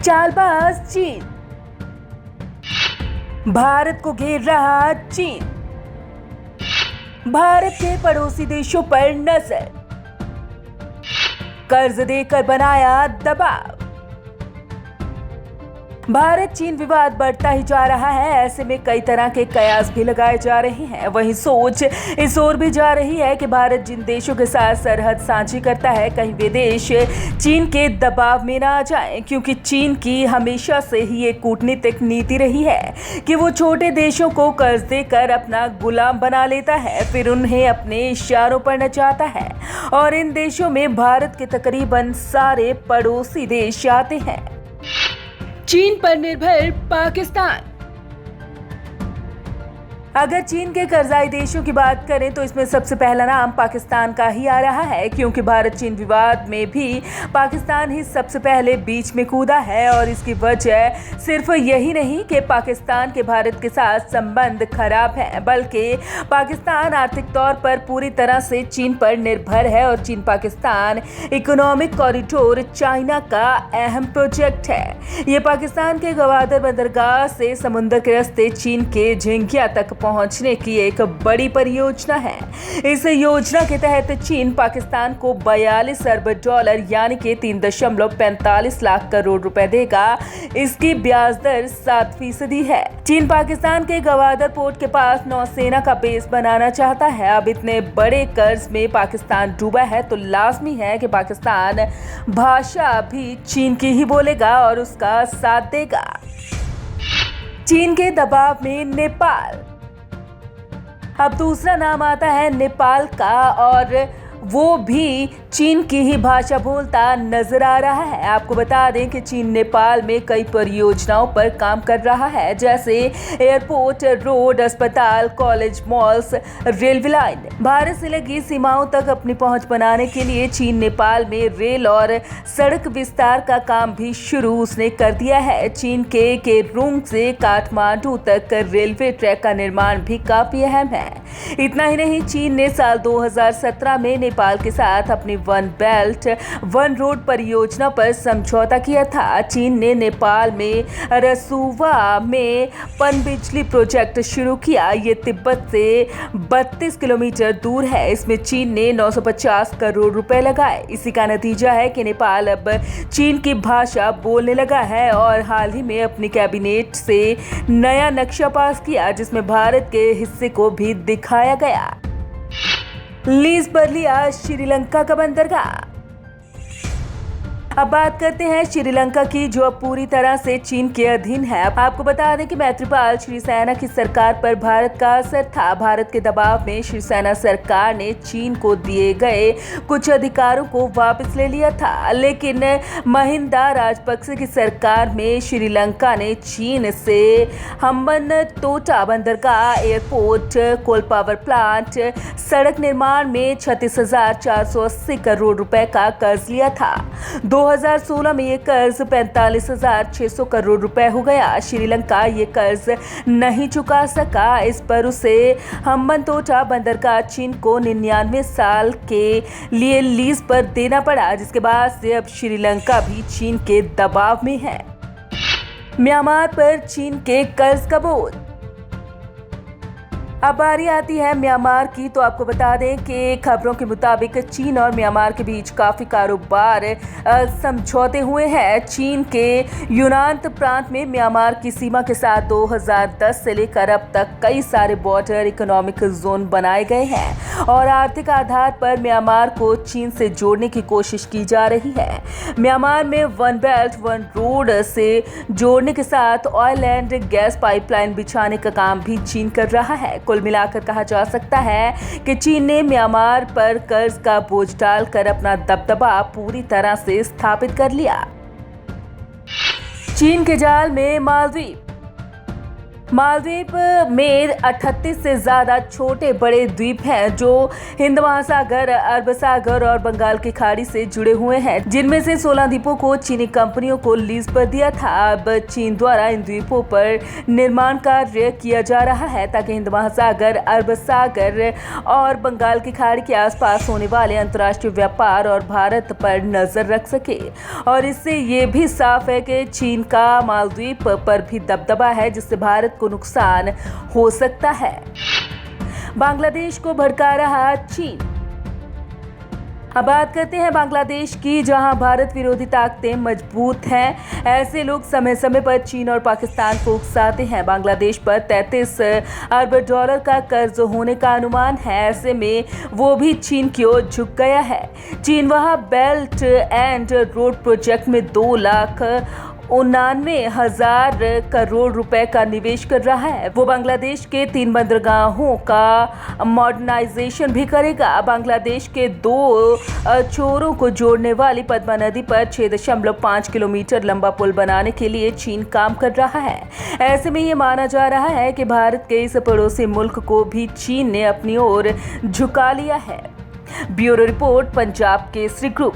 चालबाज चीन, भारत को घेर रहा चीन, भारत के पड़ोसी देशों पर नजर, कर्ज देकर बनाया दबाव। भारत चीन विवाद बढ़ता ही जा रहा है। ऐसे में कई तरह के कयास भी लगाए जा रहे हैं। वहीं सोच इस ओर भी जा रही है कि भारत जिन देशों के साथ सरहद साझी करता है, कहीं वे देश चीन के दबाव में ना आ जाएं, क्योंकि चीन की हमेशा से ही एक कूटनीतिक नीति रही है कि वो छोटे देशों को कर्ज देकर अपना गुलाम बना लेता है, फिर उन्हें अपने इशारों पर नचाता है। और इन देशों में भारत के तकरीबन सारे पड़ोसी देश आते हैं। चीन पर निर्भर पाकिस्तान। अगर चीन के कर्जाई देशों की बात करें तो इसमें सबसे पहला नाम पाकिस्तान का ही आ रहा है, क्योंकि भारत चीन विवाद में भी पाकिस्तान ही सबसे पहले बीच में कूदा है। और इसकी वजह सिर्फ यही नहीं कि पाकिस्तान के भारत के साथ संबंध खराब है, बल्कि पाकिस्तान आर्थिक तौर पर पूरी तरह से चीन पर निर्भर है। और चीन पाकिस्तान इकोनॉमिक कॉरिडोर चाइना का अहम प्रोजेक्ट है। ये पाकिस्तान के गवादर बंदरगाह से समुद्र के रास्ते चीन के झिंगिया तक पहुंचने की एक बड़ी परियोजना है। इस योजना के तहत चीन पाकिस्तान को 42 अरब डॉलर यानी कि 3.45 लाख करोड़ रुपए देगा। इसकी ब्याज दर 7% है। चीन पाकिस्तान के गवादर पोर्ट के पास नौसेना का बेस बनाना चाहता है। अब इतने बड़े कर्ज में पाकिस्तान डूबा है तो लाजमी है कि पाकिस्तान भाषा भी चीन की ही बोलेगा और उसका साथ देगा। चीन के दबाव में नेपाल। अब दूसरा नाम आता है नेपाल का, और वो भी चीन की ही भाषा बोलता नजर आ रहा है। आपको बता दें कि चीन नेपाल में कई परियोजनाओं पर काम कर रहा है, जैसे एयरपोर्ट, रोड, अस्पताल, college, malls, railway line. Bharat से लगी सीमाओं तक अपनी पहुंच बनाने के लिए चीन नेपाल में रेल और सड़क विस्तार का काम भी शुरू उसने कर दिया है। चीन के केरुंग से काठमांडू तक रेलवे ट्रैक का निर्माण भी काफी अहम है। इतना ही नहीं, चीन ने साल 2017 में नेपाल के साथ अपनी वन बेल्ट वन रोड परियोजना पर समझौता किया था। चीन ने नेपाल में रसुवा में पनबिजली प्रोजेक्ट शुरू किया। ये तिब्बत से 32 किलोमीटर दूर है। इसमें चीन ने 950 करोड़ रुपए लगाए। इसी का नतीजा है कि नेपाल अब चीन की भाषा बोलने लगा है और हाल ही में अपनी कैबिनेट से नया नक्शा पास किया, जिसमें भारत के हिस्से को भी दिखाया गया। लीज पर लिया श्रीलंका का बंदरगाह। अब बात करते हैं श्रीलंका की, जो अब पूरी तरह से चीन के अधीन है। आपको बता दें कि मैत्रीपाल सिरिसेना की सरकार पर भारत का असर था। भारत के दबाव में सिरिसेना सरकार ने चीन को दिए गए कुछ अधिकारों को वापस ले लिया था, लेकिन महिंदा राजपक्षे की सरकार में श्रीलंका ने चीन से हम्बनतोटा बंदरगाह, एयरपोर्ट, कोल पावर प्लांट, सड़क निर्माण में 36,480 करोड़ रुपए का कर्ज लिया था। 2016 में ये कर्ज 45,600 करोड़ रुपए हो गया। श्रीलंका ये कर्ज नहीं चुका सका। इस पर उसे हम्बनतोटा बंदरगाह चीन को 99 साल के लिए लीज पर देना पड़ा, जिसके बाद से अब श्रीलंका भी चीन के दबाव में है। म्यांमार पर चीन के कर्ज का बोझ। अब बारी आती है म्यांमार की, तो आपको बता दें कि खबरों के मुताबिक चीन और म्यांमार के बीच काफ़ी कारोबार समझौते हुए हैं। चीन के यूनान प्रांत में म्यांमार की सीमा के साथ 2010 से लेकर अब तक कई सारे बॉर्डर इकोनॉमिक जोन बनाए गए हैं और आर्थिक आधार पर म्यांमार को चीन से जोड़ने की कोशिश की जा रही है। म्यांमार में वन बेल्ट वन रोड से जोड़ने के साथ ऑयल एंड गैस पाइपलाइन बिछाने का काम भी चीन कर रहा है। कुल मिलाकर कहा जा सकता है कि चीन ने म्यांमार पर कर्ज का बोझ डालकर अपना दबदबा पूरी तरह से स्थापित कर लिया। चीन के जाल में मालदीव। मालदीव में 38 से ज़्यादा छोटे बड़े द्वीप हैं जो हिंद महासागर, अरब सागर और बंगाल की खाड़ी से जुड़े हुए हैं, जिनमें से 16 द्वीपों को चीनी कंपनियों को लीज पर दिया था। अब चीन द्वारा इन द्वीपों पर निर्माण कार्य किया जा रहा है ताकि हिंद महासागर, अरब सागर और बंगाल की खाड़ी के आसपास होने वाले अंतर्राष्ट्रीय व्यापार और भारत पर नजर रख सके। और इससे ये भी साफ है कि चीन का मालदीव पर भी दबदबा है, जिससे भारत को नुकसान हो सकता है। बांग्लादेश को भड़का रहा चीन। अब बात करते हैं बांग्लादेश की, जहां भारत विरोधी ताकतें मजबूत हैं। ऐसे लोग समय समय पर चीन और पाकिस्तान को उकसाते हैं। बांग्लादेश पर 33 अरब डॉलर का कर्ज होने का अनुमान है। ऐसे में वो भी चीन की ओर झुक गया है। चीन वहां बेल्ट एंड रोड प्रोजेक्ट में 2,99,000 करोड़ रुपए का निवेश कर रहा है। वो बांग्लादेश के 3 बंदरगाहों का मॉडर्नाइजेशन भी करेगा। बांग्लादेश के 2 छोरों को जोड़ने वाली पद्मा नदी पर 6.5 किलोमीटर लंबा पुल बनाने के लिए चीन काम कर रहा है। ऐसे में ये माना जा रहा है कि भारत के इस पड़ोसी मुल्क को भी चीन ने अपनी ओर झुका लिया है। Bureau report, Punjab Kesari group.